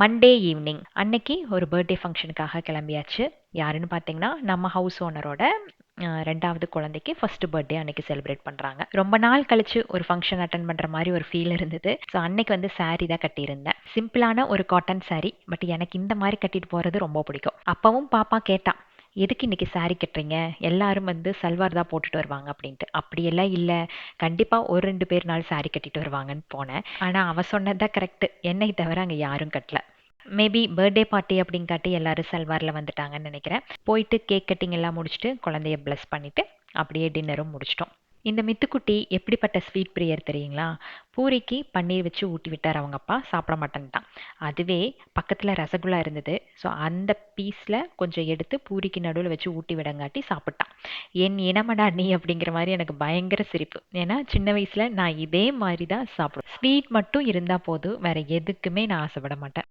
Monday evening அன்னைக்கு ஒரு birthday ஃபங்க்ஷனுக்காக கிளம்பியாச்சு. யாருன்னு பார்த்தீங்கன்னா நம்ம ஹவுஸ் ஓனரோட 2வது குழந்தைக்கு ஃபர்ஸ்ட் பர்த்டே அன்னைக்கு செலிப்ரேட் பண்ணுறாங்க. ரொம்ப நாள் கழிச்சு ஒரு ஃபங்க்ஷன் அட்டன் பண்ணுற மாதிரி ஒரு ஃபீல் இருந்தது. ஸோ அன்னைக்கு வந்து saree தான் கட்டியிருந்தேன். சிம்பிளான ஒரு காட்டன் saree. பட் எனக்கு இந்த மாதிரி கட்டிட்டு போகிறது ரொம்ப பிடிக்கும். அப்பவும் பாப்பா கேட்டா, எதுக்கு இன்னைக்கு saree கட்டுறீங்க, எல்லாரும் வந்து சல்வார் தான் போட்டுட்டு வருவாங்க அப்படின்ட்டு. அப்படியெல்லாம் இல்லை, கண்டிப்பாக ஒரு 2 பேர்னாலும் saree கட்டிட்டு வருவாங்கன்னு போனேன். ஆனால் அவ சொன்னது தான் கரெக்ட், என்னை தவிர அங்கே யாரும் கட்டல. மேபி பர்த்டே பார்ட்டி அப்படிங்காட்டி எல்லாரும் சல்வாரில் வந்துட்டாங்கன்னு நினைக்கிறேன். போயிட்டு கேக் கட்டிங் எல்லாம் முடிச்சுட்டு குழந்தைய ப்ளஸ் பண்ணிவிட்டு அப்படியே டின்னரும் முடிச்சிட்டோம். இந்த மித்துக்குட்டி எப்படிப்பட்ட ஸ்வீட் பிரியர் தெரியுங்களா? பூரிக்கு பன்னீர் வச்சு ஊட்டி விட்டார் அவங்க அப்பா, சாப்பிட மாட்டேன்ட்டான். அதுவே பக்கத்தில் ரசகுல்லா இருந்தது. ஸோ அந்த பீஸில் கொஞ்சம் எடுத்து பூரிக்கு நடுவில் வச்சு ஊட்டி விடங்காட்டி சாப்பிட்டான். என் இனமடா நீ அப்படிங்கிற மாதிரி எனக்கு பயங்கர சிரிப்பு. ஏன்னா சின்ன வயசில் நான் இதே மாதிரி தான் சாப்பிடுவேன். ஸ்வீட் மட்டும் இருந்தால் போதும், வேற எதுக்குமே நான் ஆசைப்பட மாட்டேன்.